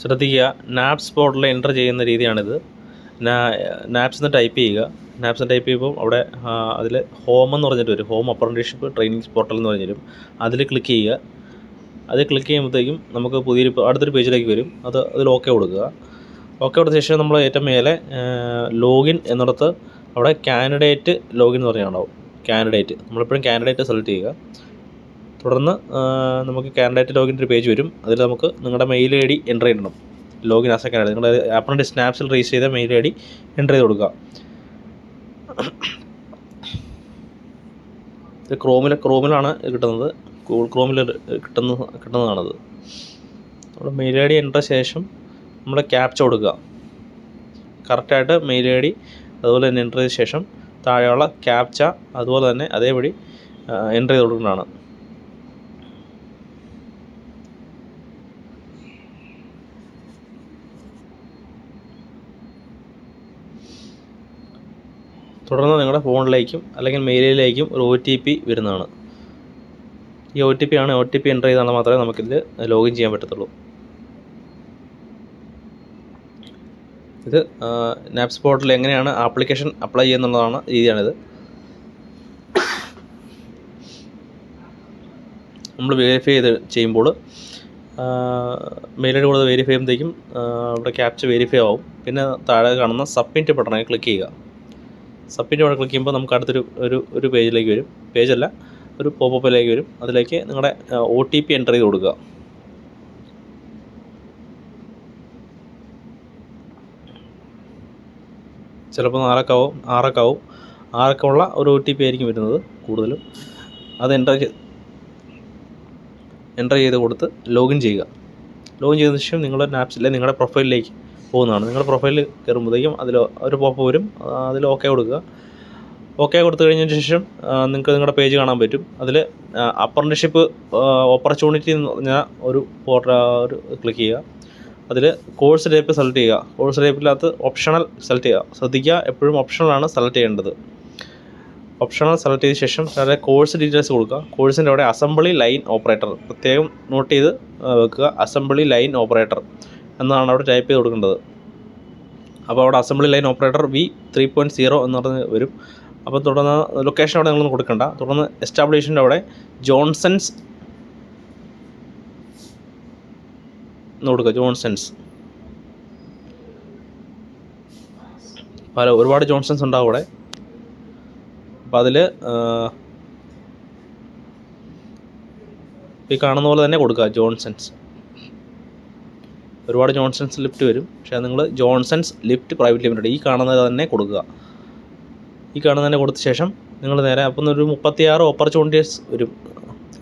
ശ്രദ്ധിക്കുക, നാപ്സ് പോർട്ടലിൽ എൻ്റർ ചെയ്യുന്ന രീതിയാണിത്. നാപ്സ് എന്ന് ടൈപ്പ് ചെയ്യുക. നാപ്സ് ടൈപ്പ് ചെയ്യുമ്പോൾ അവിടെ അതിൽ ഹോം എന്ന് പറഞ്ഞിട്ട് വരും, ഹോം അപ്രന്റീസ്ഷിപ്പ് ട്രെയിനിങ് പോർട്ടൽ എന്ന് പറഞ്ഞു തരും. അതിൽ ക്ലിക്ക് ചെയ്യുക. അത് ക്ലിക്ക് ചെയ്യുമ്പോഴത്തേക്കും നമുക്ക് അടുത്തൊരു പേജിലേക്ക് വരും. അതിൽ ഓക്കെ കൊടുക്കുക. ഓക്കെ കൊടുത്ത ശേഷം നമ്മൾ ഏറ്റവും മേലെ ലോഗിൻ എന്നിടത്ത് അവിടെ കാൻഡിഡേറ്റ് ലോഗിൻ എന്ന് പറഞ്ഞുണ്ടാവും. കാൻഡിഡേറ്റ് നമ്മളെപ്പോഴും കാൻഡിഡേറ്റ് സെലക്ട് ചെയ്യുക. തുടർന്ന് നമുക്ക് കാൻഡിഡേറ്റ് ലോഗിൻ്റെ ഒരു പേജ് വരും. അതിൽ നമുക്ക് നിങ്ങളുടെ മെയിൽ ഐ ഡി എൻ്റർ ചെയ്യണം. ലോഗിൻ ആസ് എ കാൻഡിഡേറ്റ് നിങ്ങളുടെ അപ്രന്റീസ് സ്നാപ്സിൽ രജിസ്റ്റർ ചെയ്ത മെയിൽ ഐ ഡി എൻ്റർ ചെയ്ത് കൊടുക്കുക. ഇത് ക്രോമിലാണ് കിട്ടുന്നത്. ഗൂഗിൾ ക്രോമിൽ കിട്ടുന്നതാണത്. നമ്മുടെ മെയിൽ ഐ ഡി എൻ്റർ ശേഷം നമ്മുടെ ക്യാപ്ച കൊടുക്കുക. കറക്റ്റായിട്ട് മെയിൽ ഐ ഡി അതുപോലെ തന്നെ എൻ്റർ ചെയ്ത ശേഷം താഴെയുള്ള ക്യാപ്ച അതുപോലെ തന്നെ അതേപടി എൻ്റർ ചെയ്ത് കൊടുക്കുന്നതാണ്. തുടർന്ന് നിങ്ങളുടെ ഫോണിലേക്കും അല്ലെങ്കിൽ മെയിലിലേക്കും ഒരു OTP വരുന്നതാണ്. ഈ OTP എൻ്റർ ചെയ്താൽ മാത്രമേ നമുക്കിതിൽ ലോഗിൻ ചെയ്യാൻ പറ്റത്തുള്ളൂ. ഇത് നാപ്സ് പോർട്ടലിൽ എങ്ങനെയാണ് ആപ്ലിക്കേഷൻ അപ്ലൈ ചെയ്യുന്നതാണ് രീതിയാണിത്. നമ്മൾ വെരിഫൈ ചെയ്യുമ്പോൾ മെയിൽ ഐ ഡി കൊടുത്ത് വെരിഫൈ ചെയ്യുമ്പോഴത്തേക്കും ഇവിടെ ക്യാപ്ച വെരിഫൈ ആവും. പിന്നെ താഴെ കാണുന്ന സബ്മിറ്റ് ബട്ടണിൽ ക്ലിക്ക് ചെയ്യുക. സബ്മിറ്റ് ബട്ടൺ ക്ലിക്ക് ചെയ്യുമ്പോൾ നമുക്ക് അടുത്തൊരു ഒരു പേജിലേക്ക് വരും. പേജല്ല, ഒരു പോപ്പപ്പിലേക്ക് വരും. അതിലേക്ക് നിങ്ങളുടെ OTP എൻ്റർ ചെയ്ത് കൊടുക്കുക. ചിലപ്പോൾ 6 ഒരു OTP ആയിരിക്കും വരുന്നത് കൂടുതലും. അത് എൻ്റർ ചെയ്ത് കൊടുത്ത് ലോഗിൻ ചെയ്യുക. ലോഗിൻ ചെയ്തതിന് ശേഷം നിങ്ങളുടെ നാപ്സിലെ നിങ്ങളുടെ പ്രൊഫൈലിലേക്ക് പോകുന്നതാണ്. നിങ്ങളുടെ പ്രൊഫൈലിൽ കയറുമ്പോഴത്തേക്കും അതിൽ ഒരു പോപ്പ് വരും. അതിൽ ഓക്കെ കൊടുക്കുക. ഓക്കെ കൊടുത്തു കഴിഞ്ഞതിന് ശേഷം നിങ്ങൾക്ക് നിങ്ങളുടെ പേജ് കാണാൻ പറ്റും. അതിൽ അപ്രന്റീസ്ഷിപ്പ് ഓപ്പർച്യൂണിറ്റി എന്ന് പറഞ്ഞാൽ ഒരു ക്ലിക്ക് ചെയ്യുക. അതിൽ കോഴ്സ് ടൈപ്പ് സെലക്ട് ചെയ്യുക. കോഴ്സ് ടൈപ്പിനകത്ത് ഓപ്ഷണൽ സെലക്ട് ചെയ്യുക. ശ്രദ്ധിക്കുക, എപ്പോഴും ഓപ്ഷണലാണ് സെലക്ട് ചെയ്യേണ്ടത്. ഓപ്ഷണൽ സെലക്ട് ചെയ്ത ശേഷം അതിലെ കോഴ്സ് ഡീറ്റെയിൽസ് കൊടുക്കുക. കോഴ്സിൻ്റെ അവിടെ അസംബ്ലി ലൈൻ ഓപ്പറേറ്റർ പ്രത്യേകം നോട്ട് ചെയ്ത് വെക്കുക. അസംബ്ലി ലൈൻ ഓപ്പറേറ്റർ എന്നാണ് അവിടെ ടൈപ്പ് ചെയ്ത് കൊടുക്കേണ്ടത്. അപ്പോൾ അവിടെ അസംബ്ലി ലൈൻ ഓപ്പറേറ്റർ V3.0 എന്ന് പറഞ്ഞ് വരും. അപ്പോൾ തുടർന്ന് ലൊക്കേഷൻ അവിടെ നിങ്ങളൊന്നും കൊടുക്കണ്ട. തുടർന്ന് എസ്റ്റാബ്ലിഷിൻ്റെ അവിടെ ജോൺസൺസ് എന്ന് കൊടുക്കുക. ജോൺസൺസ് ഒരുപാട് ജോൺസൺസ് ഉണ്ടാവും അവിടെ. അപ്പോൾ അതിൽ ഈ കാണുന്ന പോലെ തന്നെ കൊടുക്കുക ജോൺസൺസ്. ഒരുപാട് ജോൺസൺസ് ലിഫ്റ്റ് വരും. പക്ഷേ നിങ്ങൾ ജോൺസൺസ് ലിഫ്റ്റ് പ്രൈവറ്റ് ലിമിറ്റഡ് ഈ കാണുന്നത് തന്നെ കൊടുക്കുക. ഈ കാണുന്നത് തന്നെ കൊടുത്ത ശേഷം നിങ്ങൾ നേരെ അപ്പം ഒരു 36 ഓപ്പർച്യൂണിറ്റീസ് വരും.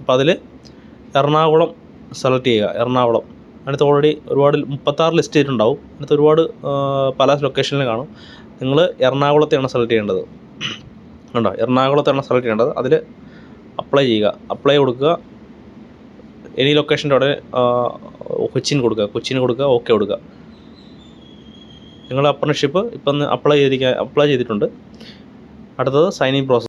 അപ്പോൾ അതിൽ എറണാകുളം സെലക്ട് ചെയ്യുക. എറണാകുളം അതിനകത്ത് ഓൾറെഡി ഒരുപാട് 36 ലിസ്റ്റ് ചെയ്തിട്ടുണ്ടാവും. അതിനകത്ത് ഒരുപാട് പല ലൊക്കേഷനിൽ കാണും. നിങ്ങൾ എറണാകുളത്തെയാണ് സെലക്ട് ചെയ്യേണ്ടത്. കണ്ടോ, എറണാകുളത്താണ് സെലക്ട് ചെയ്യേണ്ടത്. അതിൽ അപ്ലൈ ചെയ്യുക. അപ്ലൈ കൊടുക്കുക. എനി ലൊക്കേഷൻ്റെ അവിടെ കൊച്ചിൻ കൊടുക്കുക. ഓക്കെ കൊടുക്കുക. നിങ്ങൾ അപ്രന്റീസ്ഷിപ്പ് ഇപ്പം അപ്ലൈ ചെയ്തിട്ടുണ്ട്. അടുത്തത് സൈനിങ് പ്രോസസ്സ്.